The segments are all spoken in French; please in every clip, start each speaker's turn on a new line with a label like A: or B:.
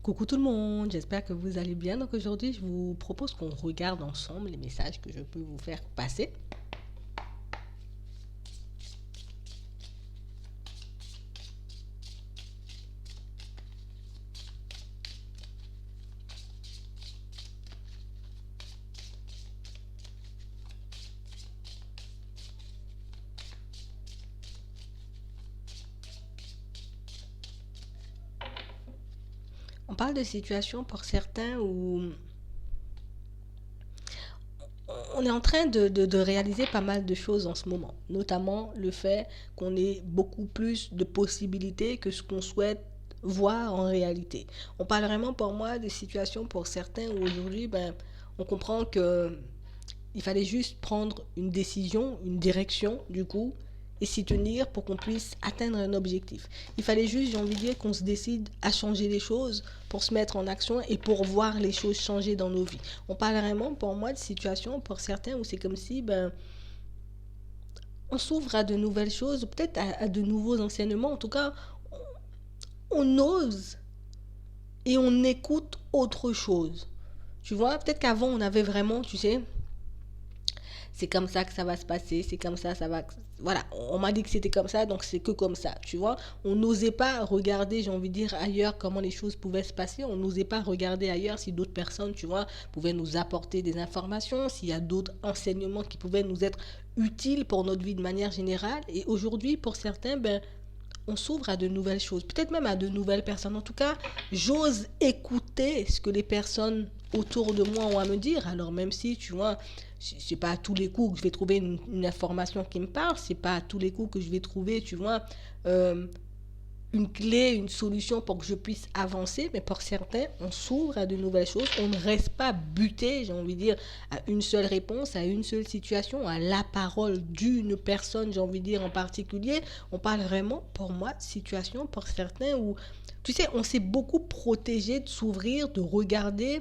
A: Coucou tout le monde, j'espère que vous allez bien. Donc aujourd'hui, je vous propose qu'on regarde ensemble les messages que je peux vous faire passer. On parle de situations pour certains où on est en train de réaliser pas mal de choses en ce moment, notamment le fait qu'on ait beaucoup plus de possibilités que ce qu'on souhaite voir en réalité. On parle vraiment pour moi de situations pour certains où aujourd'hui, on comprend que il fallait juste prendre une décision, une direction, du coup, et s'y tenir pour qu'on puisse atteindre un objectif. Il fallait juste, j'ai envie de dire, qu'on se décide à changer les choses pour se mettre en action et pour voir les choses changer dans nos vies. On parle vraiment, pour moi, de situations, pour certains, où c'est comme si, on s'ouvre à de nouvelles choses, peut-être à de nouveaux enseignements. En tout cas, on ose et on écoute autre chose. Tu vois, peut-être qu'avant, on avait vraiment, tu sais, c'est comme ça que ça va se passer, c'est comme ça va. Voilà, on m'a dit que c'était comme ça, donc c'est que comme ça, tu vois. On n'osait pas regarder, j'ai envie de dire, ailleurs comment les choses pouvaient se passer. On n'osait pas regarder ailleurs si d'autres personnes, tu vois, pouvaient nous apporter des informations, s'il y a d'autres enseignements qui pouvaient nous être utiles pour notre vie de manière générale. Et aujourd'hui, pour certains, on s'ouvre à de nouvelles choses, peut-être même à de nouvelles personnes. En tout cas, j'ose écouter ce que les personnes autour de moi ont à me dire. Alors même si, tu vois, c'est pas à tous les coups que je vais trouver une information qui me parle, c'est pas à tous les coups que je vais trouver, tu vois, euh, une clé, une solution pour que je puisse avancer, mais pour certains, on s'ouvre à de nouvelles choses, on ne reste pas buté, j'ai envie de dire, à une seule réponse, à une seule situation, à la parole d'une personne, j'ai envie de dire en particulier. On parle vraiment, pour moi, de situation pour certains où, tu sais, on s'est beaucoup protégé de s'ouvrir, de regarder,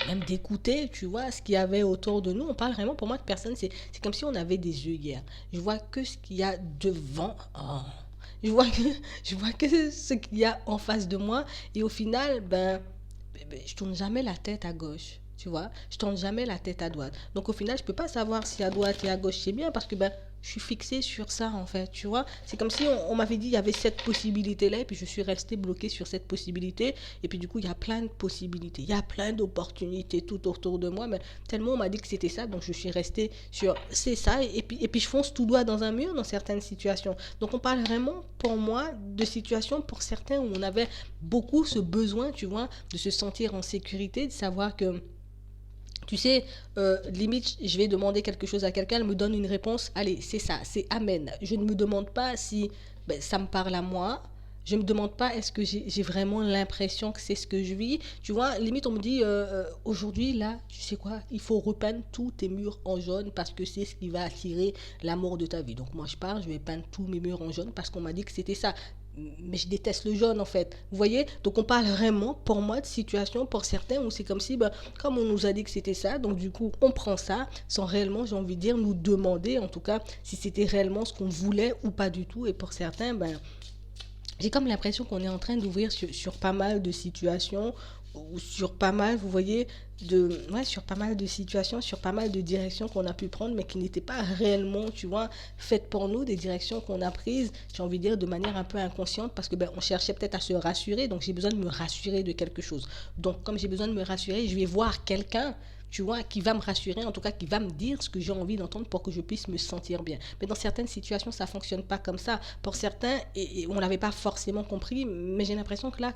A: même d'écouter, tu vois, ce qu'il y avait autour de nous. On parle vraiment, pour moi, de personnes, c'est comme si on avait des œillères. Je vois que ce qu'il y a devant. Oh. Je vois que, je vois que ce qu'il y a en face de moi. Et au final, je tourne jamais la tête à gauche. Tu vois, je tourne jamais la tête à droite. Donc au final, je peux pas savoir si à droite et à gauche c'est bien parce que je suis fixée sur ça en fait. Tu vois, c'est comme si on m'avait dit il y avait cette possibilité là et puis je suis restée bloquée sur cette possibilité. Et puis du coup, il y a plein de possibilités, il y a plein d'opportunités tout autour de moi. Mais tellement on m'a dit que c'était ça, donc je suis restée sur c'est ça. Et puis je fonce tout droit dans un mur dans certaines situations. Donc on parle vraiment pour moi de situations pour certains où on avait beaucoup ce besoin, tu vois, de se sentir en sécurité, de savoir que tu sais, limite, je vais demander quelque chose à quelqu'un, elle me donne une réponse, allez, c'est ça, c'est amen. Je ne me demande pas si ça me parle à moi. Je ne me demande pas est-ce que j'ai vraiment l'impression que c'est ce que je vis. Tu vois, limite, on me dit aujourd'hui, là, tu sais quoi, il faut repeindre tous tes murs en jaune parce que c'est ce qui va attirer l'amour de ta vie. Donc moi, je pars, je vais peindre tous mes murs en jaune parce qu'on m'a dit que c'était ça. Mais je déteste le jaune en fait. Vous voyez. Donc on parle vraiment pour moi de situation pour certains où c'est comme si comme on nous a dit que c'était ça, donc du coup on prend ça sans réellement, j'ai envie de dire, nous demander en tout cas si c'était réellement ce qu'on voulait ou pas du tout. Et pour certains, j'ai comme l'impression qu'on est en train d'ouvrir sur pas mal de situations ou sur pas mal, vous voyez, ouais, sur pas mal de situations, sur pas mal de directions qu'on a pu prendre, mais qui n'étaient pas réellement, tu vois, faites pour nous, des directions qu'on a prises, j'ai envie de dire, de manière un peu inconsciente, parce que on cherchait peut-être à se rassurer, donc j'ai besoin de me rassurer de quelque chose. Donc, comme j'ai besoin de me rassurer, je vais voir quelqu'un, tu vois, qui va me rassurer, en tout cas qui va me dire ce que j'ai envie d'entendre pour que je puisse me sentir bien. Mais dans certaines situations, ça ne fonctionne pas comme ça. Pour certains, et on ne l'avait pas forcément compris, mais j'ai l'impression que là,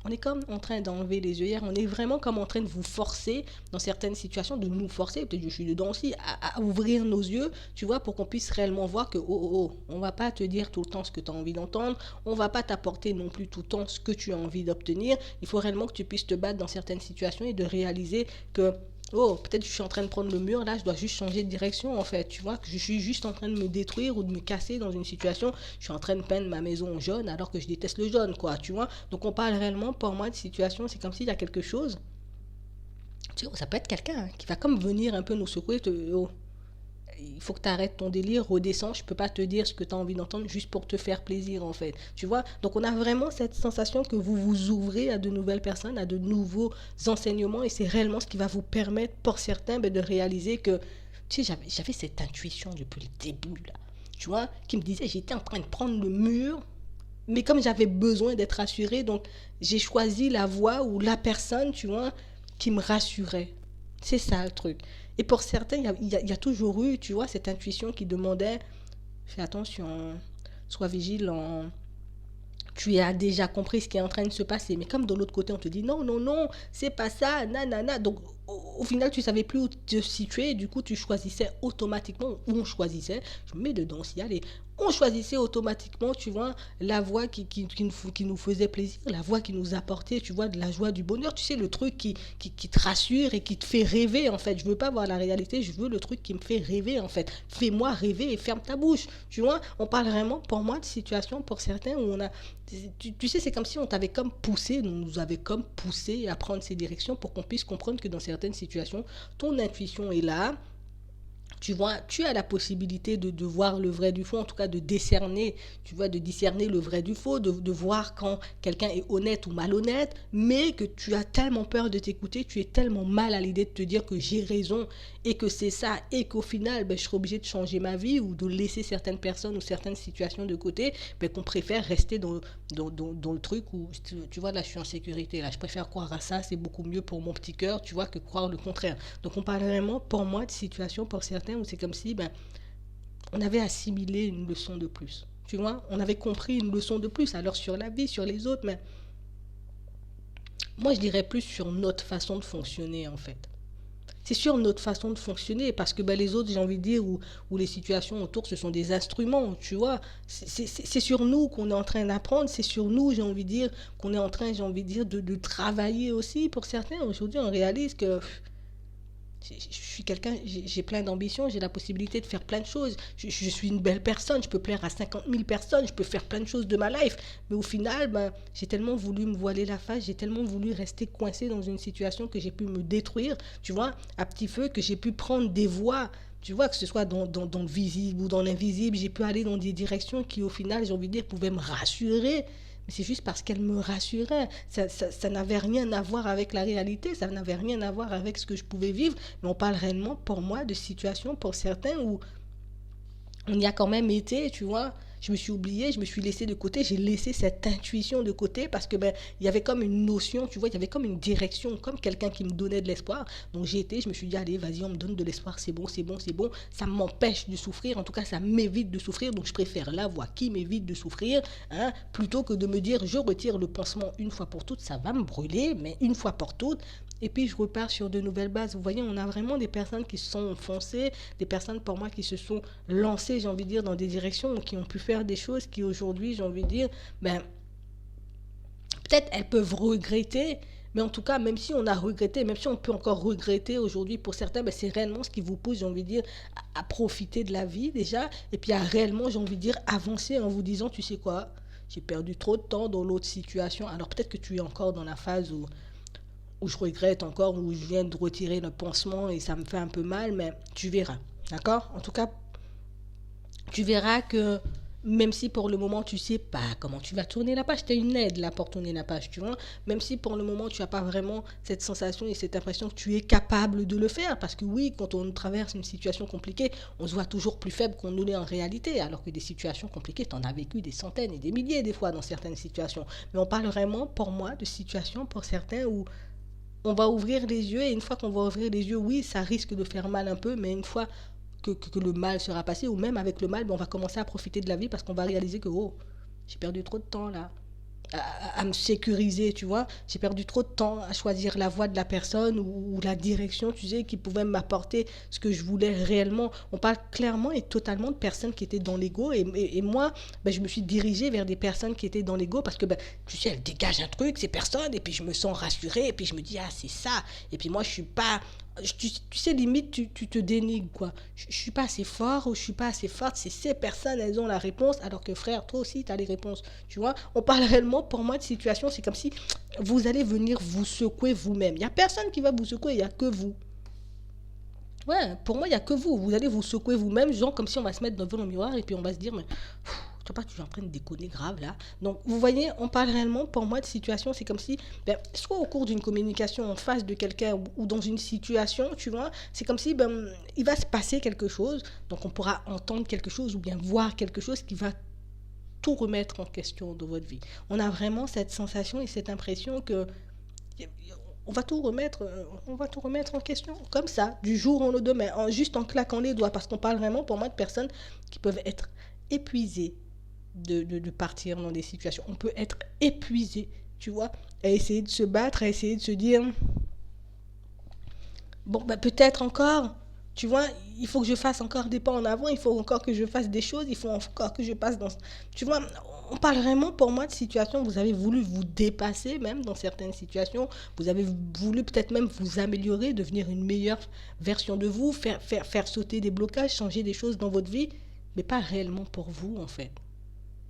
A: on est comme en train d'enlever les œillères, on est vraiment comme en train de vous forcer, dans certaines situations, de nous forcer, peut-être je suis dedans aussi, à ouvrir nos yeux, tu vois, pour qu'on puisse réellement voir que, on ne va pas te dire tout le temps ce que tu as envie d'entendre, on ne va pas t'apporter non plus tout le temps ce que tu as envie d'obtenir, il faut réellement que tu puisses te battre dans certaines situations et de réaliser que peut-être je suis en train de prendre le mur, là, je dois juste changer de direction, en fait, tu vois, que je suis juste en train de me détruire ou de me casser dans une situation, je suis en train de peindre ma maison jaune alors que je déteste le jaune, quoi, tu vois. Donc on parle réellement, pour moi, de situation, c'est comme s'il y a quelque chose, tu vois, ça peut être quelqu'un qui va comme venir un peu nous secouer, il faut que tu arrêtes ton délire, redescends, je peux pas te dire ce que tu as envie d'entendre juste pour te faire plaisir en fait. Tu vois? Donc on a vraiment cette sensation que vous vous ouvrez à de nouvelles personnes, à de nouveaux enseignements et c'est réellement ce qui va vous permettre pour certains de réaliser que tu sais, j'avais cette intuition depuis le début là. Tu vois, qui me disait j'étais en train de prendre le mur, mais comme j'avais besoin d'être rassurée, donc j'ai choisi la voie ou la personne, tu vois, qui me rassurait. C'est ça le truc. Et pour certains, il y a toujours eu, tu vois, cette intuition qui demandait, fais attention, sois vigilant, tu as déjà compris ce qui est en train de se passer. Mais comme de l'autre côté, on te dit non, non, non, c'est pas ça, nanana. Donc, au final, tu savais plus où te situer. Et du coup, tu choisissais automatiquement, ou on choisissait, je me mets dedans aussi, allez, on choisissait automatiquement, tu vois, la voie qui nous faisait plaisir, la voie qui nous apportait, tu vois, de la joie, du bonheur. Tu sais, le truc qui te rassure et qui te fait rêver, en fait. Je veux pas voir la réalité, je veux le truc qui me fait rêver, en fait. Fais-moi rêver et ferme ta bouche. Tu vois, on parle vraiment, pour moi, de situations, pour certains, où on a tu sais, c'est comme si on t'avait comme poussé, on nous avait comme poussé à prendre ces directions pour qu'on puisse comprendre que dans certaines situations, ton intuition est là, tu vois, tu as la possibilité de voir le vrai du faux, en tout cas de décerner, tu vois, de discerner le vrai du faux, de voir quand quelqu'un est honnête ou malhonnête, mais que tu as tellement peur de t'écouter, tu es tellement mal à l'idée de te dire que j'ai raison et que c'est ça, et qu'au final, je serai obligé de changer ma vie ou de laisser certaines personnes ou certaines situations de côté, qu'on préfère rester dans le truc où, tu vois, là, je suis en sécurité, là, je préfère croire à ça, c'est beaucoup mieux pour mon petit cœur, tu vois, que croire le contraire. Donc, on parle vraiment, pour moi, de situations, pour certains, où c'est comme si, on avait assimilé une leçon de plus. Tu vois, on avait compris une leçon de plus, alors sur la vie, sur les autres, mais moi, je dirais plus sur notre façon de fonctionner, en fait. C'est sur notre façon de fonctionner, parce que les autres, j'ai envie de dire, ou les situations autour, ce sont des instruments, tu vois. C'est sur nous qu'on est en train d'apprendre, c'est sur nous, j'ai envie de dire, qu'on est en train, j'ai envie de dire, de travailler aussi. Pour certains, aujourd'hui, on réalise que je suis quelqu'un, j'ai plein d'ambitions, j'ai la possibilité de faire plein de choses. Je suis une belle personne, je peux plaire à 50 000 personnes, je peux faire plein de choses de ma life. Mais au final, j'ai tellement voulu me voiler la face, j'ai tellement voulu rester coincé dans une situation que j'ai pu me détruire, tu vois, à petit feu, que j'ai pu prendre des voies. Tu vois, que ce soit dans le visible ou dans l'invisible, j'ai pu aller dans des directions qui, au final, j'ai envie de dire, pouvaient me rassurer. Mais c'est juste parce qu'elle me rassurait. Ça n'avait rien à voir avec la réalité, ça n'avait rien à voir avec ce que je pouvais vivre. Mais on parle réellement, pour moi, de situations, pour certains, où on y a quand même été, tu vois. Je me suis oubliée, je me suis laissée de côté, j'ai laissé cette intuition de côté parce que il y avait comme une notion, tu vois, il y avait comme une direction, comme quelqu'un qui me donnait de l'espoir. Donc j'ai été, je me suis dit, allez, vas-y, on me donne de l'espoir, c'est bon, c'est bon, c'est bon. Ça m'empêche de souffrir, en tout cas, ça m'évite de souffrir. Donc je préfère la voie qui m'évite de souffrir, hein, plutôt que de me dire, je retire le pansement une fois pour toutes, ça va me brûler, mais une fois pour toutes, et puis je repars sur de nouvelles bases. Vous voyez, on a vraiment des personnes qui se sont foncées, des personnes pour moi qui se sont lancées, j'ai envie de dire, dans des directions, qui ont pu faire des choses qui aujourd'hui, j'ai envie de dire, peut-être elles peuvent regretter, mais en tout cas, même si on a regretté, même si on peut encore regretter aujourd'hui pour certains, c'est réellement ce qui vous pousse, j'ai envie de dire, à profiter de la vie déjà, et puis à réellement, j'ai envie de dire, avancer en vous disant, tu sais quoi, j'ai perdu trop de temps dans l'autre situation, alors peut-être que tu es encore dans la phase où je regrette encore, où je viens de retirer le pansement et ça me fait un peu mal, mais tu verras, d'accord? En tout cas, tu verras que même si pour le moment tu sais pas comment tu vas tourner la page, tu as une aide là pour tourner la page, tu vois, même si pour le moment tu n'as pas vraiment cette sensation et cette impression que tu es capable de le faire, parce que oui, quand on traverse une situation compliquée, on se voit toujours plus faible qu'on ne l'est en réalité, alors que des situations compliquées, tu en as vécu des centaines et des milliers des fois dans certaines situations, mais on parle vraiment pour moi de situations pour certains où on va ouvrir les yeux, et une fois qu'on va ouvrir les yeux, oui, ça risque de faire mal un peu, mais une fois que le mal sera passé, ou même avec le mal, on va commencer à profiter de la vie parce qu'on va réaliser que, oh, j'ai perdu trop de temps là, à me sécuriser, tu vois. J'ai perdu trop de temps à choisir la voie de la personne ou la direction, tu sais, qui pouvait m'apporter ce que je voulais réellement. On parle clairement et totalement de personnes qui étaient dans l'ego. Et moi, je me suis dirigée vers des personnes qui étaient dans l'ego parce que, tu sais, elles dégagent un truc, ces personnes, et puis je me sens rassurée, et puis je me dis, ah, c'est ça. Et puis moi, je suis pas... Tu sais, limite, tu te dénigres, quoi. Je suis pas assez fort ou je suis pas assez forte. C'est ces personnes, elles ont la réponse, alors que frère, toi aussi, tu as les réponses. Tu vois, on parle réellement, pour moi, de situation, c'est comme si vous allez venir vous secouer vous-même. Il n'y a personne qui va vous secouer, il n'y a que vous. Ouais, pour moi, il n'y a que vous. Vous allez vous secouer vous-même, genre comme si on va se mettre devant le miroir et puis on va se dire, mais tu vois pas, tu es en train de déconner grave là. Donc, vous voyez, on parle réellement, pour moi, de situation, c'est comme si, ben, soit au cours d'une communication en face de quelqu'un ou dans une situation, tu vois, c'est comme si, ben, il va se passer quelque chose, donc on pourra entendre quelque chose ou bien voir quelque chose qui va tout remettre en question dans votre vie. On a vraiment cette sensation et cette impression que on va tout remettre en question, comme ça, du jour au lendemain, juste en claquant les doigts, parce qu'on parle vraiment, pour moi, de personnes qui peuvent être épuisées de partir dans des situations. On peut être épuisé, tu vois, à essayer de se battre, à essayer de se dire, bon, bah, peut-être encore, tu vois, il faut que je fasse encore des pas en avant, il faut encore que je fasse des choses, il faut encore que je passe dans... Tu vois, on parle vraiment pour moi de situations, vous avez voulu vous dépasser même dans certaines situations, vous avez voulu peut-être même vous améliorer, devenir une meilleure version de vous, faire sauter des blocages, changer des choses dans votre vie, mais pas réellement pour vous en fait.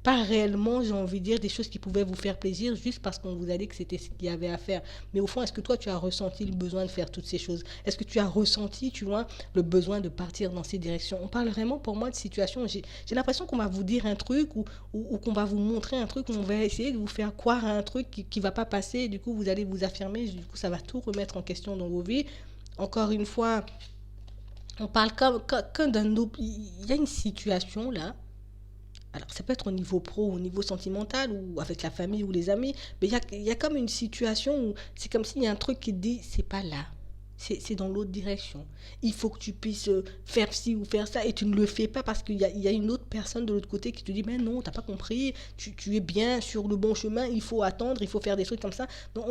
A: Pas réellement, j'ai envie de dire, des choses qui pouvaient vous faire plaisir juste parce qu'on vous a dit que c'était ce qu'il y avait à faire. Mais au fond, est-ce que toi, tu as ressenti le besoin de faire toutes ces choses? Est-ce que tu as ressenti, tu vois, le besoin de partir dans ces directions? On parle vraiment pour moi de situation. J'ai l'impression qu'on va vous dire un truc ou qu'on va vous montrer un truc, ou on va essayer de vous faire croire à un truc qui ne va pas passer. Et du coup, vous allez vous affirmer. Du coup, ça va tout remettre en question dans vos vies. Encore une fois, on parle comme d'un... Il y a une situation là. Alors, ça peut être au niveau pro, au niveau sentimental, ou avec la famille ou les amis, mais il y a comme une situation où c'est comme s'il y a un truc qui te dit, c'est pas là, c'est dans l'autre direction. Il faut que tu puisses faire ci ou faire ça, et tu ne le fais pas parce qu'il y a une autre personne de l'autre côté qui te dit, mais non, t'as pas compris, tu es bien sur le bon chemin, il faut attendre, il faut faire des trucs comme ça. Donc,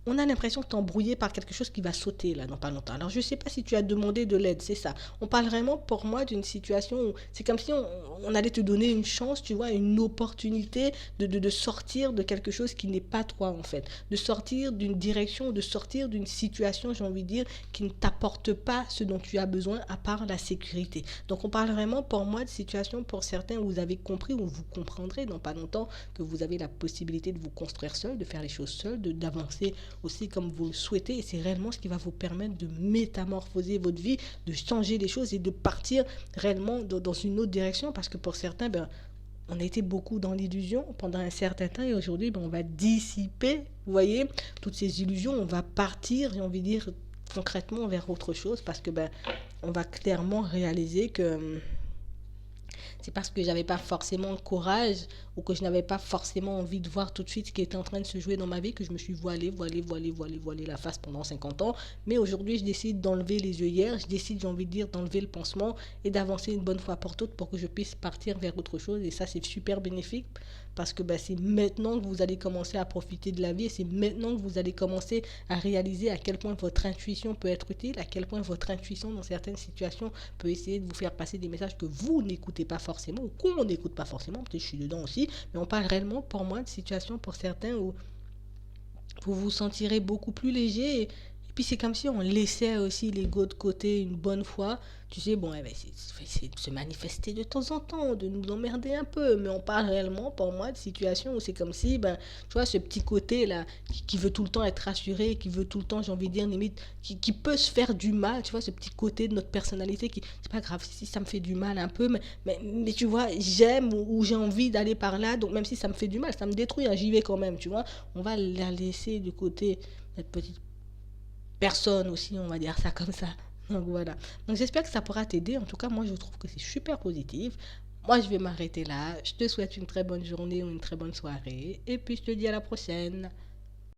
A: on a l'impression que tu es embrouillé par quelque chose qui va sauter là dans pas longtemps. Alors je ne sais pas si tu as demandé de l'aide, c'est ça. On parle vraiment pour moi d'une situation où c'est comme si on allait te donner une chance, tu vois, une opportunité de sortir de quelque chose qui n'est pas toi en fait. De sortir d'une direction, de sortir d'une situation, j'ai envie de dire, qui ne t'apporte pas ce dont tu as besoin à part la sécurité. Donc on parle vraiment pour moi de situation pour certains où vous avez compris, ou vous comprendrez dans pas longtemps que vous avez la possibilité de vous construire seul, de faire les choses seul, d'avancer aussi comme vous le souhaitez, et c'est réellement ce qui va vous permettre de métamorphoser votre vie, de changer les choses et de partir réellement dans une autre direction, parce que pour certains, ben, on a été beaucoup dans l'illusion pendant un certain temps, et aujourd'hui, ben, on va dissiper, vous voyez, toutes ces illusions, on va partir, j'ai envie de dire, concrètement vers autre chose, parce que ben, on va clairement réaliser que c'est parce que j'avais pas forcément le courage, ou que je n'avais pas forcément envie de voir tout de suite ce qui était en train de se jouer dans ma vie, que je me suis voilé la face pendant 50 ans. Mais aujourd'hui, je décide d'enlever les œillères, je décide, j'ai envie de dire, d'enlever le pansement et d'avancer une bonne fois pour toutes pour que je puisse partir vers autre chose. Et ça, c'est super bénéfique, parce que bah, c'est maintenant que vous allez commencer à profiter de la vie, et c'est maintenant que vous allez commencer à réaliser à quel point votre intuition peut être utile, à quel point votre intuition dans certaines situations peut essayer de vous faire passer des messages que vous n'écoutez pas forcément, ou qu'on n'écoute pas forcément, peut-être je suis dedans aussi, mais on parle réellement pour moi de situations pour certains où vous vous sentirez beaucoup plus léger. Et puis c'est comme si on laissait aussi l'ego de côté une bonne fois. Tu sais, bon, eh ben, c'est de se manifester de temps en temps, de nous emmerder un peu. Mais on parle réellement, pour moi, de situations où c'est comme si, ben, tu vois, ce petit côté-là, qui veut tout le temps être rassuré, qui veut tout le temps, j'ai envie de dire, limite, qui peut se faire du mal, tu vois, ce petit côté de notre personnalité qui, c'est pas grave, si ça me fait du mal un peu, mais tu vois, j'aime ou j'ai envie d'aller par là, donc même si ça me fait du mal, ça me détruit, hein, j'y vais quand même, tu vois. On va la laisser de côté, cette petite personne aussi, on va dire ça comme ça. Donc voilà. Donc j'espère que ça pourra t'aider. En tout cas, moi je trouve que c'est super positif. Moi je vais m'arrêter là. Je te souhaite une très bonne journée ou une très bonne soirée. Et puis je te dis à la prochaine.